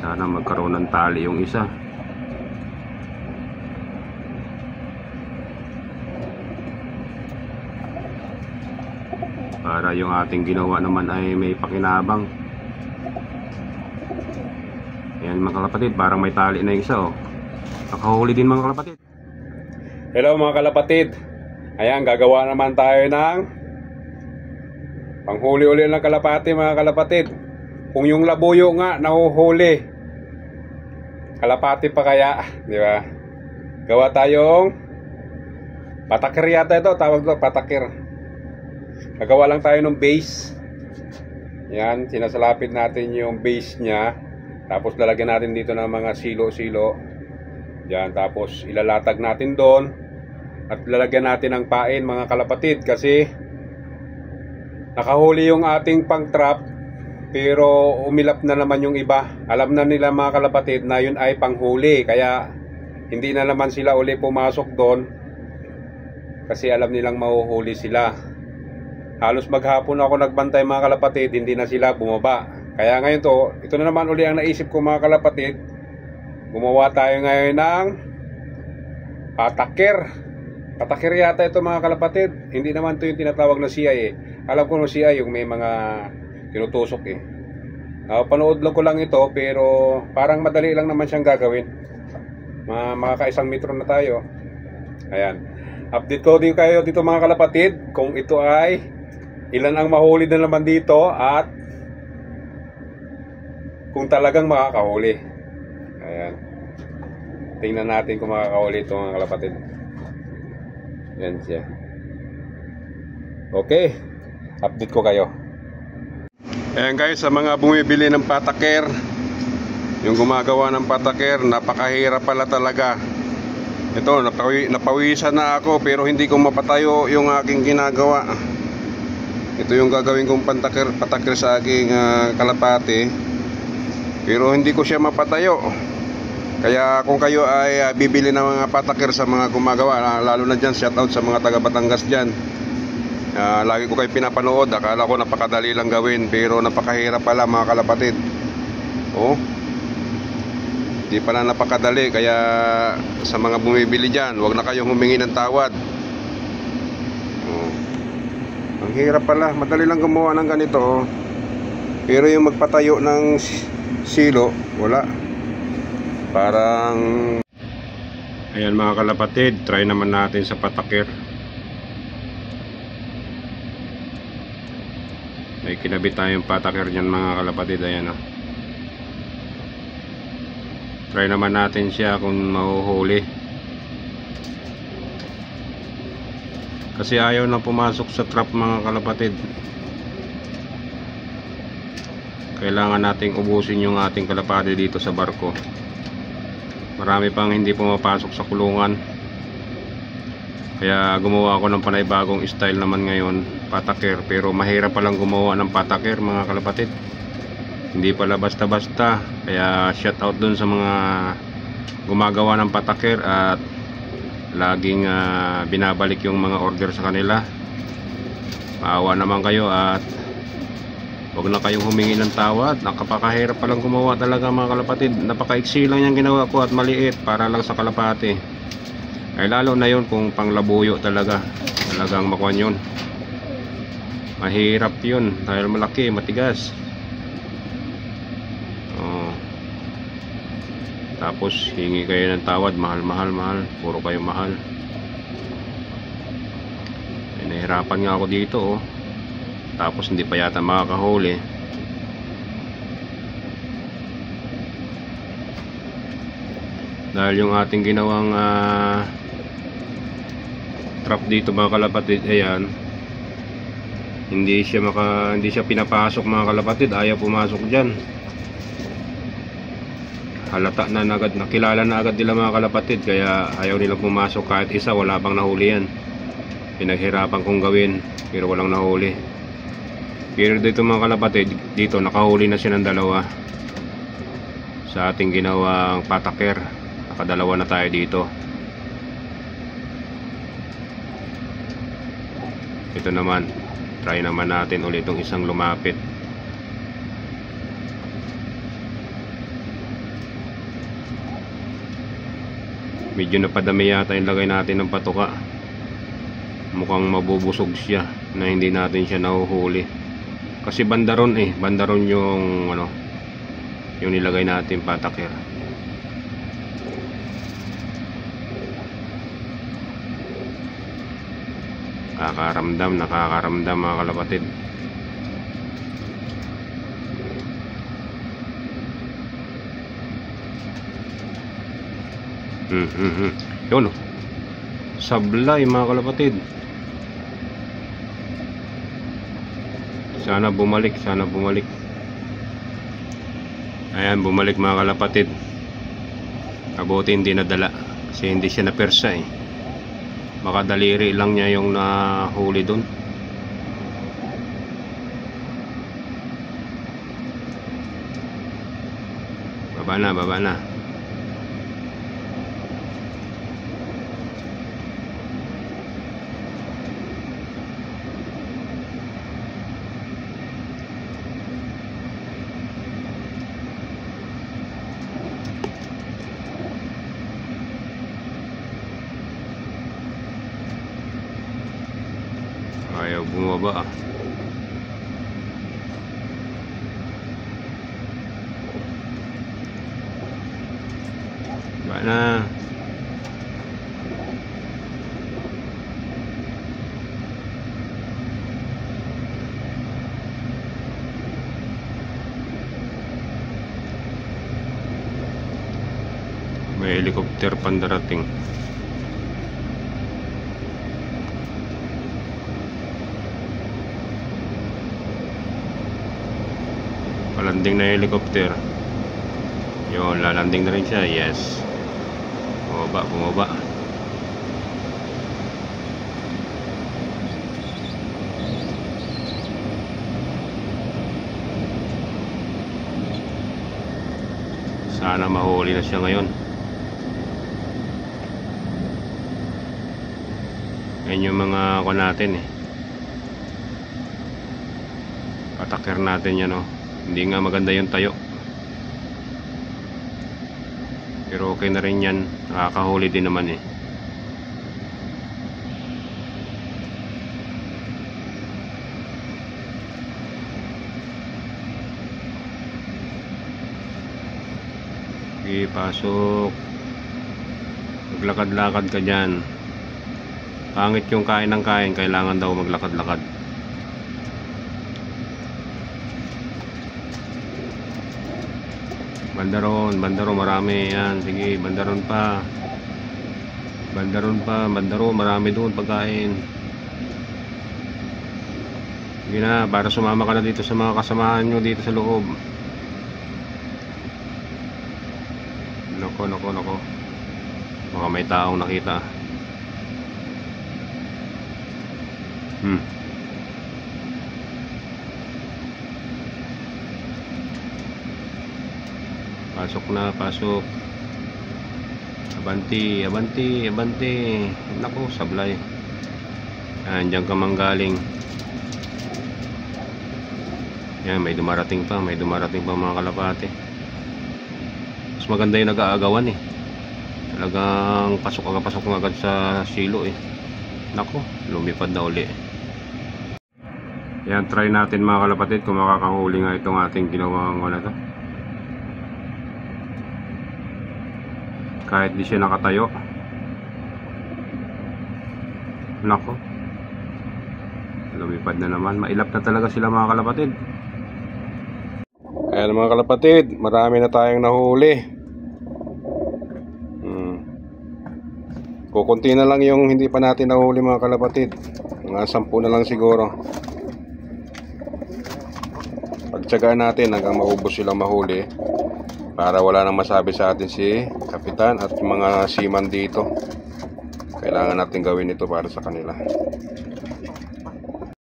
Sana magkaroon ng tali yung isa. Para yung ating ginawa naman ay may pakinabang. Ayan mga kalapatid, parang may tali na yung isa oh. Nakahuli din mga kalapatid. Hello mga kalapatid. Ayan, gagawa naman tayo ng panghuli-uli ng kalapati mga kalapatid. Kung yung labuyo nga nahuhuli, kalapati pa kaya, di ba? Gawa tayong patakir yata ito, tawag ito patakir. Nagawa lang tayo ng base. Yan, sinasalapit natin yung base nya. Tapos lalagyan natin dito ng mga silo-silo. Yan, tapos ilalatag natin doon. At lalagyan natin ng pain mga kalapatid. Kasi nakahuli yung ating pang-trap, pero umilap na naman yung iba. Alam na nila mga kalapatid na yun ay panghuli. Kaya hindi na naman sila uli pumasok doon. Kasi alam nilang mahuhuli sila. Halos maghapon ako nagbantay mga kalapatid, hindi na sila bumaba. Kaya ngayon ito na naman uli ang naisip ko mga kalapatid. Gumawa tayo ngayon ng patakir. Patakir yata ito mga kalapatid. Hindi naman ito yung tinatawag na CI eh. Alam ko no CI yung may mga tinutusok eh. Panood lang ko lang ito, pero parang madali lang naman siyang gagawin. Makaka-1 metro na tayo. Ayan. Update ko din kayo dito mga kalapatid kung ito ay ilan ang mahuli na naman dito at kung talagang makakahuli. Ayan. Tingnan natin kung makakahuli ito mga kalapatid. Yan siya. Okay. Update ko kayo. Ayan guys, sa mga bumibili ng patakir, yung gumagawa ng patakir, napakahirap pala talaga. Ito, napawisan na ako pero hindi ko mapatayo yung aking ginagawa. Ito yung gagawin kong patakir sa aking kalapati, pero hindi ko siya mapatayo. Kaya kung kayo ay bibili ng mga patakir sa mga gumagawa, lalo na dyan, shoutout sa mga taga Batangas dyan. Lagi ko kayo pinapanood, akala ko napakadali lang gawin, pero napakahirap pala mga kalapatid. Oh, di pala napakadali. Kaya sa mga bumibili dyan, huwag na kayong humingi ng tawad. Ang hirap pala, madali lang gumawa ng ganito oh. Pero yung magpatayo ng silo, wala. Parang ayan mga kalapatid, try naman natin sa patakir. May kinabit tayong patakir niyan mga kalapatid. Ayan oh. Try naman natin siya kung mahuhuli. Kasi ayaw na pumasok sa trap mga kalapatid. Kailangan nating ubusin yung ating kalapati dito sa barko. Marami pang hindi pumapasok sa kulungan. Kaya gumawa ako ng panaybagong style naman ngayon, patakir. Pero mahirap palang gumawa ng patakir mga kalapatid. Hindi pala basta-basta. Kaya shout out dun sa mga gumagawa ng patakir at laging binabalik yung mga order sa kanila. Maawa naman kayo at huwag na kayong humingi ng tawad. Nakapakahirap palang gumawa talaga mga kalapatid. Napakaiksi lang yung ginawa ko at maliit para lang sa kalapati. Ay lalo na yun kung panglabuyo talaga. Talagang makuha yun. Mahirap yun dahil malaki, matigas. Tapos hingi kayo ng tawad, mahal. Puro kayo mahal. Nahihirapan nga ako dito oh. Tapos hindi pa yata makakahuli. Dahil yung ating ginawang trap dito mga kalapatid, ayan, hindi siya pinapasok mga kalapatid. Ayaw pumasok dyan. Halata na agad, nakilala na agad nila mga kalapatid. Kaya ayaw nilang pumasok kahit isa. Wala bang nahuli yan. Pinaghirapan kong gawin pero walang nahuli. Pero dito mga kalapatid, dito nakahuli na siya ng dalawa sa ating ginawang patakir. Nakadalawa na tayo dito. Ito naman, try naman natin ulit itong isang lumapit. Medyo napadami yata yung lagay natin ng patuka. Mukhang mabubusog siya na hindi natin siya nahuhuli. Kasi bandaron bandaron yung yung nilagay natin patakir. Nakakaramdam mga kalapatid. Yun sablay mga kalapatid. Sana bumalik. Ayan, bumalik mga kalapatid. Mabuti hindi nadala kasi hindi siya napersa baka daliri lang niya yung nahuli dun. Baba na. Ayaw bumaba Baba na. May helicopter pandarating. Landing na helicopter. Yun, lalanding na rin siya. Yes. Bumaba. Sana mahuli na siya ngayon. Yan yung mga natin patakir natin yan Hindi nga maganda yung tayo. Pero okay na rin yan. Nakakahuli din naman Okay, pasok. Maglakad-lakad ka dyan. Pangit yung kain ng kain. Kailangan daw maglakad-lakad. Bandaron marami yan. Sige, bandaron pa, marami doon pagkain. Sige na, para sumama ka na dito sa mga kasamahan nyo dito sa loob. Nako. Baka may taong nakita. Pasok. Abanti. Nako, sablay. Diyan ka manggaling. Yan, may dumarating pa mga kalapate. Mas maganda yung nag-aagawan Talagang pasok agad sa silo Nako, lumipad na uli. Yan, try natin mga kalapatid kung makakahuli nga itong ating ginawang to. Kahit di siya nakatayo. Nako, lumipad na naman. Mailap na talaga sila mga kalapatid. Ayan mga kalapatid, marami na tayong nahuli. Kukunti na lang yung hindi pa natin nahuli mga kalapatid. Mga 10 na lang siguro. Pagtsagaan natin hanggang maubos silang mahuli, para wala nang masabi sa atin si Kapitan at mga seaman dito. Kailangan natin gawin ito para sa kanila.